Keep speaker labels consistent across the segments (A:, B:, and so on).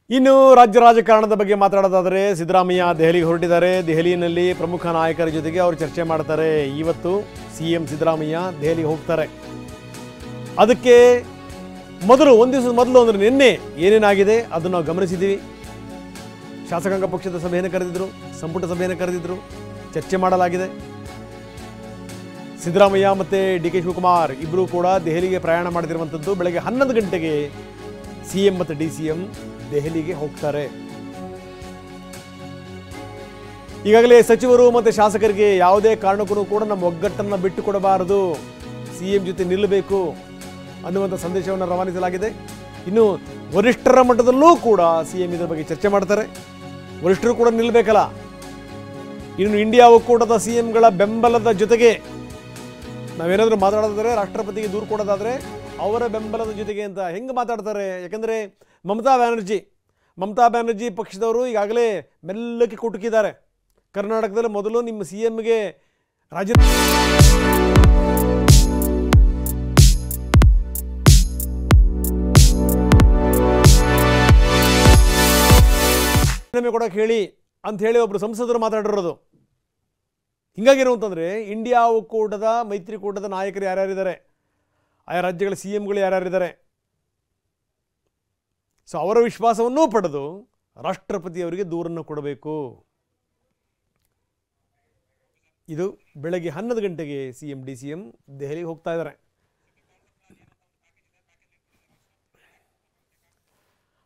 A: ಇನ್ನು ರಾಜ್ಯ ರಾಜಕಾರಣದ ಬಗ್ಗೆ ಮಾತಾಡೋದಾದರೆ ಸಿದ್ದರಾಮಯ್ಯ ದೆಹಲಿಗೆ ಹೊರಟಿದ್ದಾರೆ. ದೆಹಲಿಯಲ್ಲಿ ಪ್ರಮುಖ ನಾಯಕರ ಜೊತೆಗೆ ಅವರು ಚರ್ಚೆ ಮಾಡ್ತಾರೆ. ಇವತ್ತು ಸಿಎಂ ಸಿದ್ದರಾಮಯ್ಯ ದೆಹಲಿಗೆ ಹೋಗ್ತಾರೆ. ಅದಕ್ಕೆ ಒಂದು ದಿವಸದ ಮೊದಲು ಅಂದರೆ ನಿನ್ನೆ ಏನೇನಾಗಿದೆ ಅದನ್ನು ನಾವು ಗಮನಿಸಿದ್ದೀವಿ. ಶಾಸಕಾಂಗ ಪಕ್ಷದ ಸಭೆಯನ್ನು ಕರೆದಿದ್ರು, ಸಂಪುಟ ಸಭೆಯನ್ನು ಕರೆದಿದ್ರು, ಚರ್ಚೆ ಮಾಡಲಾಗಿದೆ. ಸಿದ್ದರಾಮಯ್ಯ ಮತ್ತು ಡಿ.ಕೆ. ಶಿವಕುಮಾರ್ ಇಬ್ಬರೂ ಕೂಡ ದೆಹಲಿಗೆ ಪ್ರಯಾಣ ಮಾಡ್ತಿರುವಂಥದ್ದು. ಬೆಳಗ್ಗೆ 11 ಗಂಟೆಗೆ ಸಿಎಂ ಮತ್ತು ಡಿ.ಸಿ.ಎಂ ದೆಹಲಿಗೆ ಹೋಗ್ತಾರೆ. ಈಗಾಗಲೇ ಸಚಿವರು ಮತ್ತು ಶಾಸಕರಿಗೆ ಯಾವುದೇ ಕಾರಣಕ್ಕೂ ಕೂಡ ನಮ್ಮ ಒಗ್ಗಟ್ಟನ್ನು ಬಿಟ್ಟು ಕೊಡಬಾರದು, ಸಿಎಂ ಜೊತೆ ನಿಲ್ಲಬೇಕು ಅನ್ನುವಂಥ ಸಂದೇಶವನ್ನು ರವಾನಿಸಲಾಗಿದೆ. ಇನ್ನು ವರಿಷ್ಠರ ಮಟ್ಟದಲ್ಲೂ ಕೂಡ ಸಿಎಂ ಇದರ ಬಗ್ಗೆ ಚರ್ಚೆ ಮಾಡ್ತಾರೆ. ವರಿಷ್ಠರು ಕೂಡ ನಿಲ್ಲಬೇಕಲ್ಲ. ಇನ್ನು ಇಂಡಿಯಾ ಒಕ್ಕೂಟದ ಸಿಎಂಗಳ ಬೆಂಬಲದ ಜೊತೆಗೆ ನಾವೇನಾದರೂ ಮಾತಾಡೋದಾದರೆ, ರಾಷ್ಟ್ರಪತಿಗೆ ದೂರು ಕೊಡೋದಾದರೆ ಅವರ ಬೆಂಬಲದ ಜೊತೆಗೆ ಅಂತ ಹೆಂಗೆ ಮಾತಾಡ್ತಾರೆ? ಯಾಕಂದರೆ ಮಮತಾ ಬ್ಯಾನರ್ಜಿ ಪಕ್ಷದವರು ಈಗಾಗಲೇ ಮೆಲ್ಲಕ್ಕೆ ಕುಟುಕಿದ್ದಾರೆ. ಕರ್ನಾಟಕದಲ್ಲಿ ಮೊದಲು ನಿಮ್ಮ ಸಿಎಂಗೆ ರಾಜೀನಾಮೆ ಕೊಡೋಕೆ ಹೇಳಿ ಅಂತ ಹೇಳಿ ಒಬ್ಬರು ಸಂಸದರು ಮಾತಾಡಿರೋದು. ಹಿಂಗಾಗಿರೋ ಅಂತಂದರೆ ಇಂಡಿಯಾ ಒಕ್ಕೂಟದ ಮೈತ್ರಿಕೂಟದ ನಾಯಕರು ಯಾರ್ಯಾರಿದ್ದಾರೆ, ಆಯಾ ರಾಜ್ಯಗಳ ಸಿಎಂಗಳು ಯಾರ್ಯಾರಿದ್ದಾರೆ, ಸೊ ಅವರ ವಿಶ್ವಾಸವನ್ನೂ ಪಡೆದು ರಾಷ್ಟ್ರಪತಿಯವರಿಗೆ ದೂರನ್ನು ಕೊಡಬೇಕು. ಇದು ಬೆಳಗ್ಗೆ 11 ಗಂಟೆಗೆ ಸಿಎಂ ಡಿ.ಸಿ.ಎಂ ದೆಹಲಿಗೆ ಹೋಗ್ತಾ ಇದ್ದಾರೆ.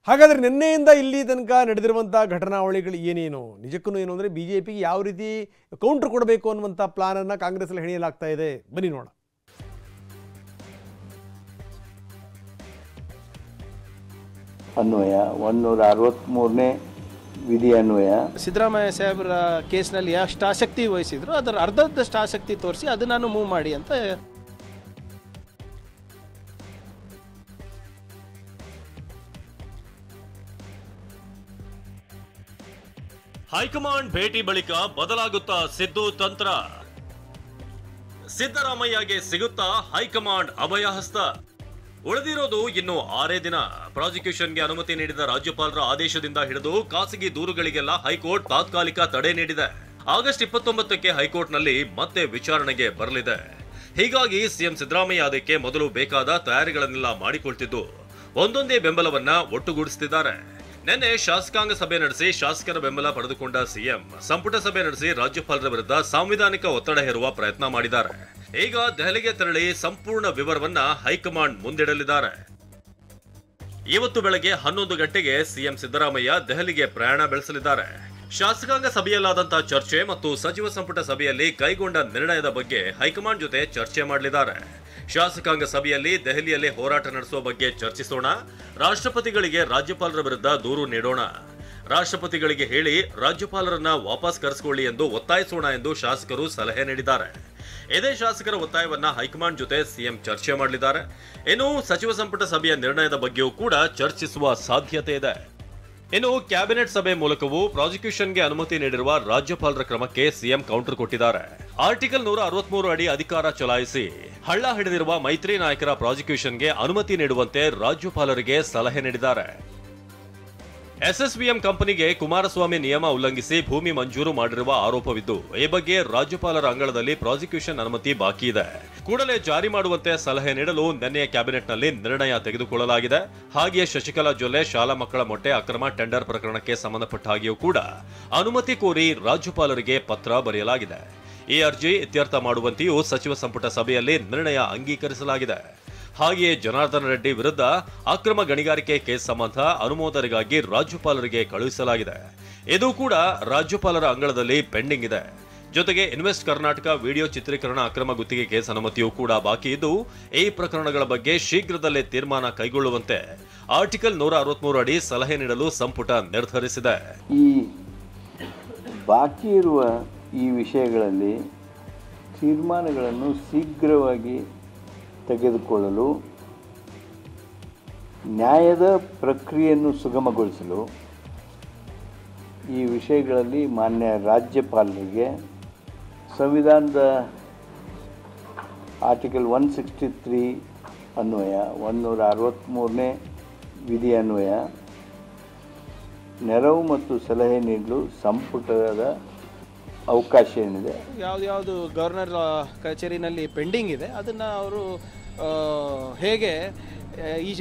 A: ಹಾಗಾದರೆ ನಿನ್ನೆಯಿಂದ ಇಲ್ಲಿ ತನಕ ನಡೆದಿರುವಂಥ ಘಟನಾವಳಿಗಳು ಏನೇನು, ನಿಜಕ್ಕೂ ಏನು ಅಂದರೆ BJPಗೆ ಯಾವ ರೀತಿ ಕೌಂಟರ್ ಕೊಡಬೇಕು ಅನ್ನುವಂಥ ಪ್ಲಾನನ್ನು ಕಾಂಗ್ರೆಸ್ಸಲ್ಲಿ ಹೆಣೆಯಲಾಗ್ತಾ ಇದೆ. ಬನ್ನಿ ನೋಡೋಣ.
B: ಅನ್ವಯ 163ನೇ ವಿಧಿ ಅನ್ವಯ
C: ಸಿದ್ದರಾಮಯ್ಯ ಸಾಹೇಬರ ಕೇಸ್ನಲ್ಲಿ ಎಷ್ಟು ಆಸಕ್ತಿ ವಹಿಸಿದ್ರು ಅದರ ಅರ್ಧದಷ್ಟು ಆಸಕ್ತಿ ತೋರಿಸಿ ಅದು ನಾನು ಮೂವ್ ಮಾಡಿ ಅಂತ.
D: ಹೈಕಮಾಂಡ್ ಭೇಟಿ ಬಳಿಕ ಬದಲಾಗುತ್ತಾ ಸಿದ್ದು ತಂತ್ರ, ಸಿದ್ದರಾಮಯ್ಯಗೆ ಸಿಗುತ್ತಾ ಹೈಕಮಾಂಡ್ ಅಭಯಹಸ್ತ. ಉಳಿದಿರೋದು ಇನ್ನು 6 ದಿನ. ಪ್ರಾಸಿಕ್ಯೂಷನ್ಗೆ ಅನುಮತಿ ನೀಡಿದ ರಾಜ್ಯಪಾಲರ ಆದೇಶದಿಂದ ಹಿಡಿದು ಖಾಸಗಿ ದೂರುಗಳಿಗೆಲ್ಲ ಹೈಕೋರ್ಟ್ ತಾತ್ಕಾಲಿಕ ತಡೆ ನೀಡಿದೆ. ಆಗಸ್ಟ್ 29ಕ್ಕೆ ಹೈಕೋರ್ಟ್ನಲ್ಲಿ ಮತ್ತೆ ವಿಚಾರಣೆಗೆ ಬರಲಿದೆ. ಹೀಗಾಗಿ ಸಿಎಂ ಸಿದ್ದರಾಮಯ್ಯ ಅದಕ್ಕೆ ಮೊದಲು ಬೇಕಾದ ತಯಾರಿಗಳನ್ನೆಲ್ಲ ಮಾಡಿಕೊಳ್ತಿದ್ದು ಒಂದೊಂದೇ ಬೆಂಬಲವನ್ನ ಒಟ್ಟುಗೂಡಿಸುತ್ತಿದ್ದಾರೆ. ನಿನ್ನೆ ಶಾಸಕಾಂಗ ಸಭೆ ನಡೆಸಿ ಶಾಸಕರ ಬೆಂಬಲ ಪಡೆದುಕೊಂಡ ಸಿಎಂ ಸಂಪುಟ ಸಭೆ ನಡೆಸಿ ರಾಜ್ಯಪಾಲರ ವಿರುದ್ಧ ಸಾಂವಿಧಾನಿಕ ಒತ್ತಡ ಹೇರುವ ಪ್ರಯತ್ನ ಮಾಡಿದ್ದಾರೆ. ಈಗ ದೆಹಲಿಗೆ ತೆರಳಿ ಸಂಪೂರ್ಣ ವಿವರವನ್ನ ಹೈಕಮಾಂಡ್ ಮುಂದಿಡಲಿದ್ದಾರೆ. ಇವತ್ತು ಬೆಳಗ್ಗೆ 11 ಗಂಟೆಗೆ ಸಿಎಂ ಸಿದ್ದರಾಮಯ್ಯ ದೆಹಲಿಗೆ ಪ್ರಯಾಣ ಬೆಳೆಸಲಿದ್ದಾರೆ. ಶಾಸಕಾಂಗ ಸಭೆಯಲ್ಲಾದಂತಹ ಚರ್ಚೆ ಮತ್ತು ಸಚಿವ ಸಂಪುಟ ಸಭೆಯಲ್ಲಿ ಕೈಗೊಂಡ ನಿರ್ಣಯದ ಬಗ್ಗೆ ಹೈಕಮಾಂಡ್ ಜೊತೆ ಚರ್ಚೆ ಮಾಡಲಿದ್ದಾರೆ. ಶಾಸಕಾಂಗ ಸಭೆಯಲ್ಲಿ ದೆಹಲಿಯಲ್ಲೇ ಹೋರಾಟ ನಡೆಸುವ ಬಗ್ಗೆ ಚರ್ಚಿಸೋಣ, ರಾಷ್ಟ್ರಪತಿಗಳಿಗೆ ರಾಜ್ಯಪಾಲರ ವಿರುದ್ಧ ದೂರು ನೀಡೋಣ, ರಾಷ್ಟ್ರಪತಿಗಳಿಗೆ ಹೇಳಿ ರಾಜ್ಯಪಾಲರನ್ನ ವಾಪಸ್ ಕರೆಸಿಕೊಳ್ಳಿ ಎಂದು ಒತ್ತಾಯಿಸೋಣ ಎಂದು ಶಾಸಕರು ಸಲಹೆ ನೀಡಿದ್ದಾರೆ. ಇದೇ ಶಾಸಕರ ಒತ್ತಾಯವನ್ನ ಹೈಕಮಾಂಡ್ ಜೊತೆ ಸಿಎಂ ಚರ್ಚೆ ಮಾಡಲಿದ್ದಾರೆ. ಇನ್ನು ಸಚಿವ ಸಂಪುಟ ಸಭೆಯ ನಿರ್ಣಯದ ಬಗ್ಗೆಯೂ ಕೂಡ ಚರ್ಚಿಸುವ ಸಾಧ್ಯತೆ ಇದೆ. ಇನ್ನು ಕ್ಯಾಬಿನೆಟ್ ಸಭೆ ಮೂಲಕವೂ ಪ್ರಾಸಿಕ್ಯೂಷನ್ಗೆ ಅನುಮತಿ ನೀಡಿರುವ ರಾಜ್ಯಪಾಲರ ಕ್ರಮಕ್ಕೆ ಸಿಎಂ ಕೌಂಟರ್ ಕೊಟ್ಟಿದ್ದಾರೆ. ಆರ್ಟಿಕಲ್ 163 ಅಡಿ ಅಧಿಕಾರ ಚಲಾಯಿಸಿ ಹಳ್ಳ ಹಿಡಿದಿರುವ ಮೈತ್ರಿ ನಾಯಕರ ಪ್ರಾಸಿಕ್ಯೂಷನ್ಗೆ ಅನುಮತಿ ನೀಡುವಂತೆ ರಾಜ್ಯಪಾಲರಿಗೆ ಸಲಹೆ ನೀಡಿದ್ದಾರೆ. ಎಸ್ಎಸ್ವಿಎಂ ಕಂಪನಿಗೆ ಕುಮಾರಸ್ವಾಮಿ ನಿಯಮ ಉಲ್ಲಂಘಿಸಿ ಭೂಮಿ ಮಂಜೂರು ಮಾಡಿರುವ ಆರೋಪವಿದ್ದು ಈ ಬಗ್ಗೆ ರಾಜ್ಯಪಾಲರ ಅಂಗಳದಲ್ಲಿ ಪ್ರಾಸಿಕ್ಯೂಷನ್ ಅನುಮತಿ ಬಾಕಿ ಇದೆ. ಕೂಡಲೇ ಜಾರಿ ಮಾಡುವಂತೆ ಸಲಹೆ ನೀಡಲು ನಿನ್ನೆಯ ಕ್ಯಾಬಿನೆಟ್ನಲ್ಲಿ ನಿರ್ಣಯ ತೆಗೆದುಕೊಳ್ಳಲಾಗಿದೆ. ಹಾಗೆಯೇ ಶಶಿಕಲಾ ಜೊಲ್ಲೆ ಶಾಲಾ ಮಕ್ಕಳ ಮೊಟ್ಟೆ ಅಕ್ರಮ ಟೆಂಡರ್ ಪ್ರಕರಣಕ್ಕೆ ಸಂಬಂಧಪಟ್ಟ ಹಾಗೆಯೂ ಕೂಡ ಅನುಮತಿ ಕೋರಿ ರಾಜ್ಯಪಾಲರಿಗೆ ಪತ್ರ ಬರೆಯಲಾಗಿದೆ. ಈ ಅರ್ಜಿ ಇತ್ಯರ್ಥ ಮಾಡುವಂತೆಯೂ ಸಚಿವ ಸಂಪುಟ ಸಭೆಯಲ್ಲಿ ನಿರ್ಣಯ ಅಂಗೀಕರಿಸಲಾಗಿದೆ. ಹಾಗೆಯೇ ಜನಾರ್ದನ ರೆಡ್ಡಿ ವಿರುದ್ಧ ಅಕ್ರಮ ಗಣಿಗಾರಿಕೆ ಕೇಸ್ ಸಂಬಂಧ ಅನುಮೋದನೆಗಾಗಿ ರಾಜ್ಯಪಾಲರಿಗೆ ಕಳುಹಿಸಲಾಗಿದೆ. ಇದು ಕೂಡ ರಾಜ್ಯಪಾಲರ ಅಂಗಳದಲ್ಲಿ ಪೆಂಡಿಂಗ್ ಇದೆ. ಜೊತೆಗೆ ಇನ್ವೆಸ್ಟ್ ಕರ್ನಾಟಕ ವಿಡಿಯೋ ಚಿತ್ರೀಕರಣ ಅಕ್ರಮ ಗುತ್ತಿಗೆ ಕೇಸ್ ಅನುಮತಿಯೂ ಕೂಡ ಬಾಕಿ ಇದ್ದು ಈ ಪ್ರಕರಣಗಳ ಬಗ್ಗೆ ಶೀಘ್ರದಲ್ಲೇ ತೀರ್ಮಾನ ಕೈಗೊಳ್ಳುವಂತೆ ಆರ್ಟಿಕಲ್ 163 ಅಡಿ ಸಲಹೆ ನೀಡಲು ಸಂಪುಟ ನಿರ್ಧರಿಸಿದೆ.
B: ಈ ಬಾಕಿ ಇರುವ ಈ ವಿಷಯಗಳಲ್ಲಿ ತೀರ್ಮಾನಗಳನ್ನು ಶೀಘ್ರವಾಗಿ ತೆಗೆದುಕೊಳ್ಳಲು, ನ್ಯಾಯದ ಪ್ರಕ್ರಿಯೆಯನ್ನು ಸುಗಮಗೊಳಿಸಲು ಈ ವಿಷಯಗಳಲ್ಲಿ ಮಾನ್ಯ ರಾಜ್ಯಪಾಲರಿಗೆ ಸಂವಿಧಾನದ ಆರ್ಟಿಕಲ್ 163 ಅನ್ವಯ 163ನೇ ವಿಧಿ ಅನ್ವಯ ನೆರವು ಮತ್ತು ಸಲಹೆ ನೀಡಲು ಸಂಪುಟದ ಅವಕಾಶ ಏನಿದೆ.
C: ಯಾವುದು ಗವರ್ನರ್ ಕಚೇರಿನಲ್ಲಿ ಪೆಂಡಿಂಗ್ ಇದೆ ಅದನ್ನು ಅವರು ಹೇಗೆ ಈ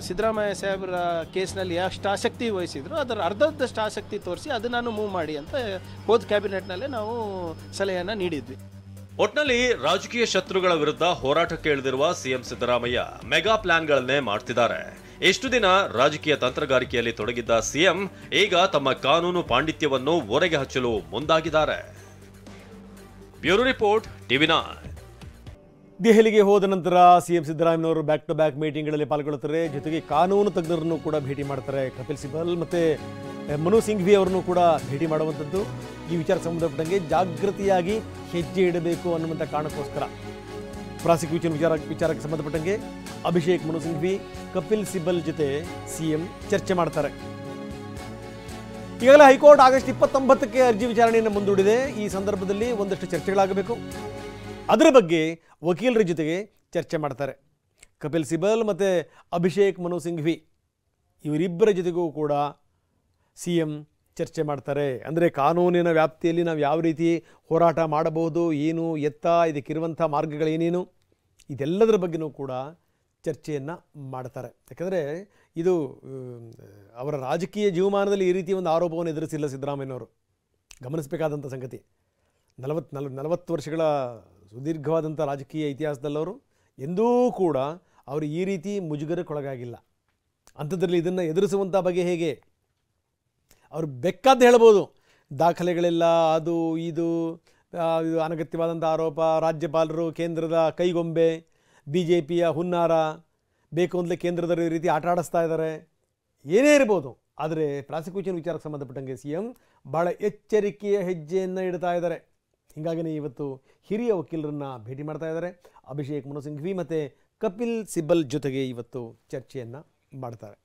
C: ಸಿದ್ದರಾಮಯ್ಯ ಸಾಹೇಬರ ಕೇಸ್ನಲ್ಲಿ ಎಷ್ಟು ಆಸಕ್ತಿ ವಹಿಸಿದ್ರು ಅದರ ಅರ್ಧದಷ್ಟು ಆಸಕ್ತಿ ತೋರಿಸಿ ಅದನ್ನು ಮೂವ್ ಮಾಡಿ ಅಂತ ಹೋದ ಕ್ಯಾಬಿನೆಟ್ನಲ್ಲೇ ನಾವು ಸಲಹೆಯನ್ನು ನೀಡಿದ್ವಿ.
D: ಒಟ್ನಲ್ಲಿ ರಾಜಕೀಯ ಶತ್ರುಗಳ ವಿರುದ್ಧ ಹೋರಾಟಕ್ಕೆ ಇಳಿದಿರುವ ಸಿಎಂ ಸಿದ್ದರಾಮಯ್ಯ ಮೆಗಾ ಪ್ಲಾನ್ಗಳನ್ನೇ ಮಾಡ್ತಿದ್ದಾರೆ. ಎಷ್ಟು ದಿನ ರಾಜಕೀಯ ತಂತ್ರಗಾರಿಕೆಯಲ್ಲಿ ತೊಡಗಿದ್ದ ಸಿಎಂ ಈಗ ತಮ್ಮ ಕಾನೂನು ಪಾಂಡಿತ್ಯವನ್ನು ಒರೆಗೆ ಹಚ್ಚಲು ಮುಂದಾಗಿದ್ದಾರೆ. Bureau report, TV nine.
A: ದೆಹಲಿಗೆ ಹೋದ ನಂತರ ಸಿಎಂ ಸಿದ್ದರಾಮಯ್ಯನವರು ಬ್ಯಾಕ್ ಟು ಬ್ಯಾಕ್ ಮೀಟಿಂಗ್ಗಳಲ್ಲಿ ಪಾಲ್ಗೊಳ್ಳುತ್ತಾರೆ. ಜೊತೆಗೆ ಕಾನೂನು ತಜ್ಞರನ್ನು ಕೂಡ ಭೇಟಿ ಮಾಡ್ತಾರೆ. ಕಪಿಲ್ ಸಿಬಲ್ ಮತ್ತು ಮನು ಸಿಂಘ್ವಿ ಅವರನ್ನು ಕೂಡ ಭೇಟಿ ಮಾಡುವಂಥದ್ದು. ಈ ವಿಚಾರಕ್ಕೆ ಸಂಬಂಧಪಟ್ಟಂಗೆ ಜಾಗೃತಿಯಾಗಿ ಹೆಜ್ಜೆ ಇಡಬೇಕು ಅನ್ನುವಂಥ ಕಾರಣಕ್ಕೋಸ್ಕರ ಪ್ರಾಸಿಕ್ಯೂಷನ್ ವಿಚಾರಕ್ಕೆ ಸಂಬಂಧಪಟ್ಟಂಗೆ ಅಭಿಷೇಕ್ ಮನು ಸಿಂಘ್ವಿ, ಕಪಿಲ್ ಸಿಬಲ್ ಜೊತೆ ಸಿಎಂ ಚರ್ಚೆ ಮಾಡ್ತಾರೆ. ಈಗಾಗಲೇ ಹೈಕೋರ್ಟ್ ಆಗಸ್ಟ್ 29ಕ್ಕೆ ಅರ್ಜಿ ವಿಚಾರಣೆಯನ್ನು ಮುಂದೂಡಿದೆ. ಈ ಸಂದರ್ಭದಲ್ಲಿ ಒಂದಷ್ಟು ಚರ್ಚೆಗಳಾಗಬೇಕು. ಅದರ ಬಗ್ಗೆ ವಕೀಲರ ಜೊತೆಗೆ ಚರ್ಚೆ ಮಾಡ್ತಾರೆ. ಕಪಿಲ್ ಸಿಬಲ್ ಮತ್ತು ಅಭಿಷೇಕ್ ಮನು ಸಿಂಘ್ವಿ ಇವರಿಬ್ಬರ ಜೊತೆಗೂ ಕೂಡ ಸಿಎಂ ಚರ್ಚೆ ಮಾಡ್ತಾರೆ. ಅಂದರೆ ಕಾನೂನಿನ ವ್ಯಾಪ್ತಿಯಲ್ಲಿ ನಾವು ಯಾವ ರೀತಿ ಹೋರಾಟ ಮಾಡಬಹುದು, ಏನು ಎತ್ತ, ಇದಕ್ಕಿರುವಂಥ ಮಾರ್ಗಗಳೇನೇನು, ಇದೆಲ್ಲದರ ಬಗ್ಗೆಯೂ ಕೂಡ ಚರ್ಚೆಯನ್ನು ಮಾಡ್ತಾರೆ. ಯಾಕಂದರೆ ಇದು ಅವರ ರಾಜಕೀಯ ಜೀವಮಾನದಲ್ಲಿ ಈ ರೀತಿ ಒಂದು ಆರೋಪವನ್ನು ಎದುರಿಸಿಲ್ಲ ಸಿದ್ದರಾಮಯ್ಯನವರು. ಗಮನಿಸಬೇಕಾದಂಥ ಸಂಗತಿ. 40 ವರ್ಷಗಳ ಸುದೀರ್ಘವಾದಂಥ ರಾಜಕೀಯ ಇತಿಹಾಸದಲ್ಲವರು ಎಂದೂ ಕೂಡ ಅವರು ಈ ರೀತಿ ಮುಜುಗರಕ್ಕೊಳಗಾಗಿಲ್ಲ. ಅಂಥದ್ರಲ್ಲಿ ಇದನ್ನು ಎದುರಿಸುವಂಥ ಬಗ್ಗೆ ಹೇಗೆ ಅವರು ಬೇಕಾದ್ದು ಹೇಳ್ಬೋದು. ದಾಖಲೆಗಳೆಲ್ಲ ಅದು ಇದು ಅನಗತ್ಯವಾದಂಥ ಆರೋಪ, ರಾಜ್ಯಪಾಲರು ಕೇಂದ್ರದ ಕೈಗೊಂಬೆ, BJPಯ ಹುನ್ನಾರ, ಬೇಕು ಅಂತಲೇ ಕೇಂದ್ರದವರು ಈ ರೀತಿ ಆಟ ಆಡಿಸ್ತಾ ಇದ್ದಾರೆ, ಏನೇ ಇರ್ಬೋದು. ಆದರೆ ಪ್ರಾಸಿಕ್ಯೂಷನ್ ವಿಚಾರಕ್ಕೆ ಸಂಬಂಧಪಟ್ಟಂಗೆ ಸಿಎಂ ಭಾಳ ಎಚ್ಚರಿಕೆಯ ಹೆಜ್ಜೆಯನ್ನು ಇಡ್ತಾ ಇದ್ದಾರೆ. ಹೀಗಾಗಿಯೇ ಇವತ್ತು ಹಿರಿಯ ವಕೀಲರನ್ನು ಭೇಟಿ ಮಾಡ್ತಾ ಇದ್ದಾರೆ. ಅಭಿಷೇಕ್ ಮನು ಸಿಂಘ್ವಿ ಮತ್ತು ಕಪಿಲ್ ಸಿಬಲ್ ಜೊತೆಗೆ ಇವತ್ತು ಚರ್ಚೆಯನ್ನು ಮಾಡ್ತಾರೆ.